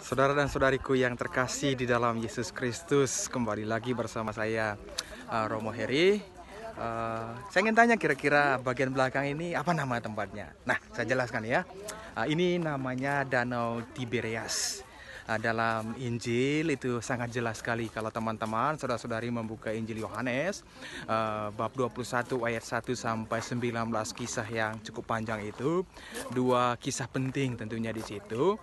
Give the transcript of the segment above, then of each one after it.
Saudara dan saudariku yang terkasih di dalam Yesus Kristus, kembali lagi bersama saya Romo Heri. Saya ingin tanya kira-kira bagian belakang ini apa nama tempatnya? Nah, saya jelaskan ya. Ini namanya Danau Tiberias. Dalam Injil itu sangat jelas sekali kalau teman-teman saudara-saudari membuka Injil Yohanes bab 21 ayat 1 sampai 19, kisah yang cukup panjang itu. Dua kisah penting tentunya di situ.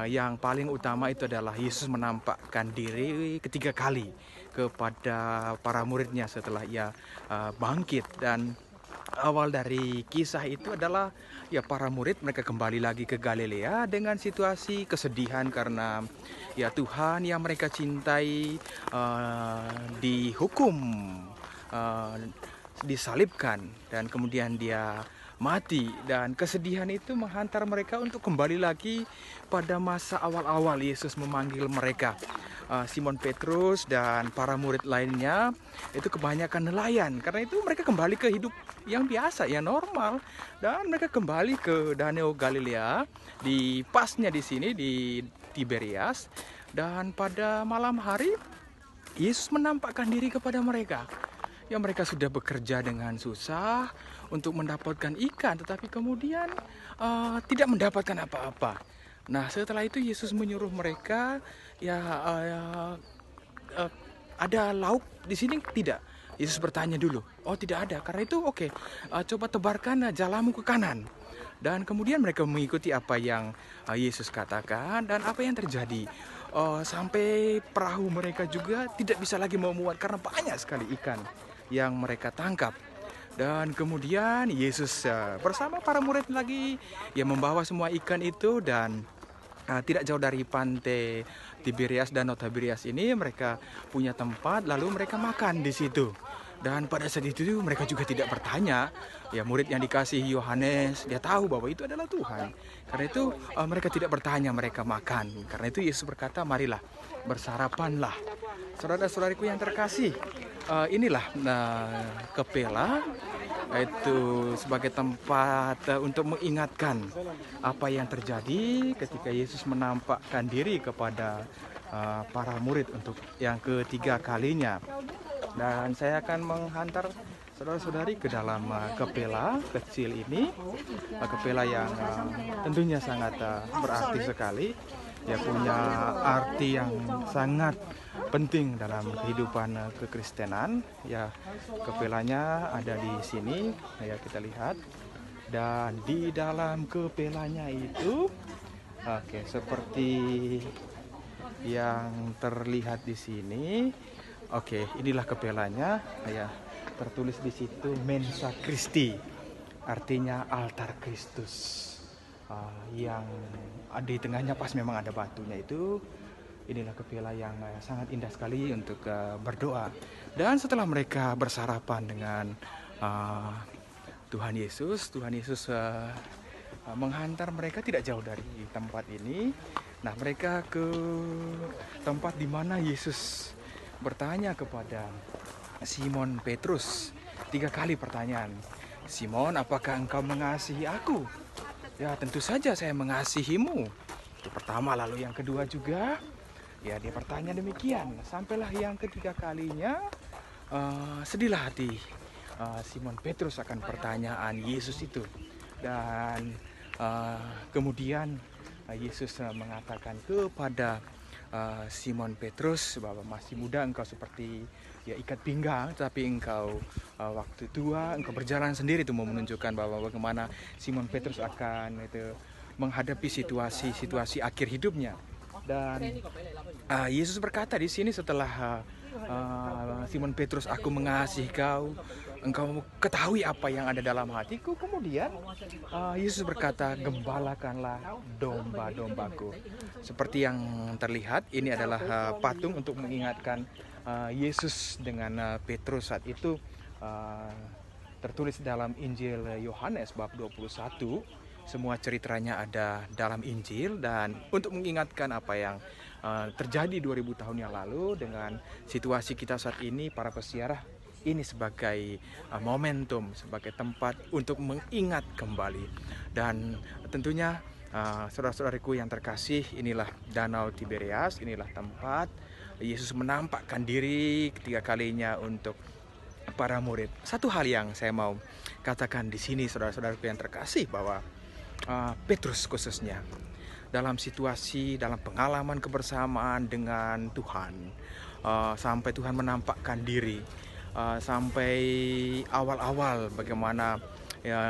Yang paling utama itu adalah Yesus menampakkan diri ketiga kali kepada para muridnya setelah ia bangkit. Dan awal dari kisah itu adalah ya para murid mereka kembali lagi ke Galilea dengan situasi kesedihan karena ya Tuhan yang mereka cintai dihukum, uh, disalibkan, dan kemudian dia mati, dan kesedihan itu menghantar mereka untuk kembali lagi pada masa awal-awal Yesus memanggil mereka. Simon Petrus dan para murid lainnya itu kebanyakan nelayan, karena itu mereka kembali ke hidup yang biasa, yang normal, dan mereka kembali ke Danau Galilea di pasnya di sini di Tiberias. Dan pada malam hari Yesus menampakkan diri kepada mereka. Ya, mereka sudah bekerja dengan susah untuk mendapatkan ikan, tetapi kemudian tidak mendapatkan apa-apa. Nah, setelah itu Yesus menyuruh mereka, ya ada lauk di sini tidak? Yesus bertanya dulu. Oh, tidak ada. Karena itu oke, coba tebarkan jalamu ke kanan. Dan kemudian mereka mengikuti apa yang Yesus katakan, dan apa yang terjadi. Sampai perahu mereka juga tidak bisa lagi memuat karena banyak sekali ikan yang mereka tangkap. Dan kemudian Yesus bersama para murid lagi yang membawa semua ikan itu, dan tidak jauh dari pantai Tiberias, Danau Tiberias ini mereka punya tempat, lalu mereka makan di situ. Dan pada saat itu mereka juga tidak bertanya. Ya, murid yang dikasihi Yohanes, dia tahu bahwa itu adalah Tuhan. Karena itu mereka tidak bertanya, mereka makan. Karena itu Yesus berkata, marilah bersarapanlah. Saudara-saudariku yang terkasih, inilah Kepela itu sebagai tempat untuk mengingatkan apa yang terjadi ketika Yesus menampakkan diri kepada para murid untuk yang ketiga kalinya. Dan saya akan menghantar saudara-saudari ke dalam Kepela kecil ini, Kepela yang tentunya sangat berarti sekali. Ya, punya arti yang sangat penting dalam kehidupan kekristenan. Ya, Kepelanya ada di sini, ya kita lihat. Dan di dalam Kepelanya itu, oke, seperti yang terlihat di sini. Oke, inilah Kepelanya. Ya, tertulis di situ Mensa Christi, artinya altar Kristus. Yang di tengahnya pas memang ada batunya itu. Inilah Kepela yang sangat indah sekali untuk berdoa. Dan setelah mereka bersarapan dengan Tuhan Yesus menghantar mereka tidak jauh dari tempat ini. Nah, mereka ke tempat di mana Yesus bertanya kepada Simon Petrus 3 kali pertanyaan. Simon, apakah engkau mengasihi aku? Ya, tentu saja saya mengasihimu. Itu pertama, lalu yang kedua juga. Ya, dia bertanya demikian. Sampailah yang ketiga kalinya, sedihlah hati Simon Petrus akan pertanyaan Yesus itu. Dan kemudian Yesus mengatakan kepada Simon Petrus bahwa masih muda engkau seperti ya ikat pinggang, tapi engkau waktu tua engkau berjalan sendiri. Itu mau menunjukkan bahwa bagaimana Simon Petrus akan itu menghadapi situasi akhir hidupnya. Dan Yesus berkata di sini setelah Simon Petrus, aku mengasihi kau, engkau ketahui apa yang ada dalam hatiku. Kemudian Yesus berkata, gembalakanlah domba-dombaku. Seperti yang terlihat, ini adalah patung untuk mengingatkan Yesus dengan Petrus saat itu. Tertulis dalam Injil Yohanes bab 21. Semua ceritanya ada dalam Injil, dan untuk mengingatkan apa yang terjadi 2000 tahun yang lalu dengan situasi kita saat ini, para peziarah, ini sebagai momentum, sebagai tempat untuk mengingat kembali. Dan tentunya Saudara-saudariku yang terkasih, inilah Danau Tiberias, inilah tempat Yesus menampakkan diri ketiga kalinya untuk para murid. Satu hal yang saya mau katakan di sini, saudara-saudaraku yang terkasih, bahwa Petrus khususnya dalam situasi, dalam pengalaman kebersamaan dengan Tuhan, sampai Tuhan menampakkan diri, sampai awal-awal bagaimana ya,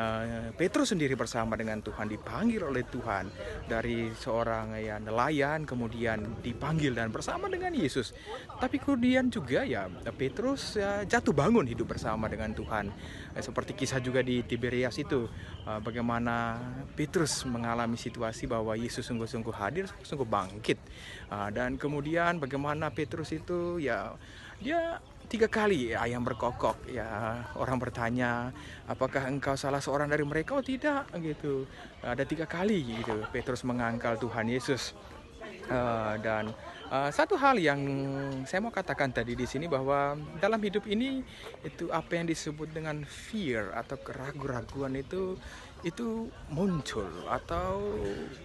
Petrus sendiri bersama dengan Tuhan dipanggil oleh Tuhan dari seorang ya nelayan, kemudian dipanggil dan bersama dengan Yesus. Tapi kemudian juga ya Petrus ya, jatuh bangun hidup bersama dengan Tuhan. Seperti kisah juga di Tiberias itu, bagaimana Petrus mengalami situasi bahwa Yesus sungguh-sungguh hadir, sungguh bangkit. Dan kemudian bagaimana Petrus itu ya dia 3 kali ayam berkokok, ya orang bertanya, apakah engkau salah seorang dari mereka? Oh tidak, gitu. Ada 3 kali gitu Petrus mengangkal Tuhan Yesus. Dan satu hal yang saya mau katakan tadi di sini, bahwa dalam hidup ini itu apa yang disebut dengan fear atau keraguan-raguan itu muncul atau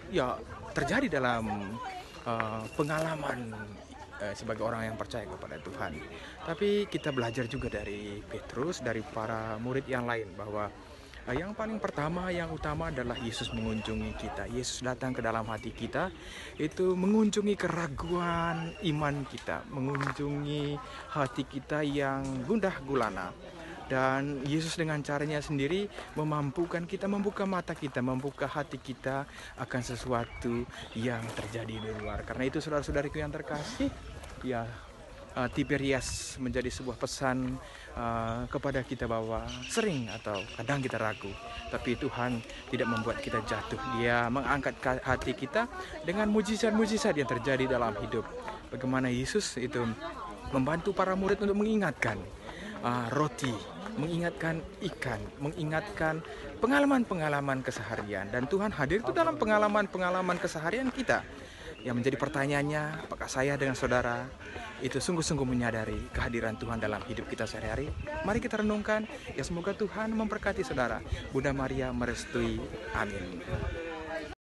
ya terjadi dalam pengalaman sebagai orang yang percaya kepada Tuhan. Tapi kita belajar juga dari Petrus, dari para murid yang lain, bahwa yang paling pertama, yang utama adalah Yesus mengunjungi kita. Yesus datang ke dalam hati kita, itu mengunjungi keraguan iman kita, mengunjungi hati kita yang gundah gulana. Dan Yesus dengan caranya sendiri memampukan kita, membuka mata kita, membuka hati kita akan sesuatu yang terjadi di luar. Karena itu saudara-saudariku yang terkasih, ya Tiberias menjadi sebuah pesan kepada kita bahwa sering atau kadang kita ragu, tapi Tuhan tidak membuat kita jatuh. Dia mengangkat hati kita dengan mujizat-mujizat yang terjadi dalam hidup. Bagaimana Yesus itu membantu para murid untuk mengingatkan roti, mengingatkan ikan, mengingatkan pengalaman-pengalaman keseharian. Dan Tuhan hadir itu dalam pengalaman-pengalaman keseharian kita. Yang menjadi pertanyaannya, apakah saya dengan saudara itu sungguh-sungguh menyadari kehadiran Tuhan dalam hidup kita sehari-hari? Mari kita renungkan, ya semoga Tuhan memberkati saudara. Bunda Maria merestui. Amin.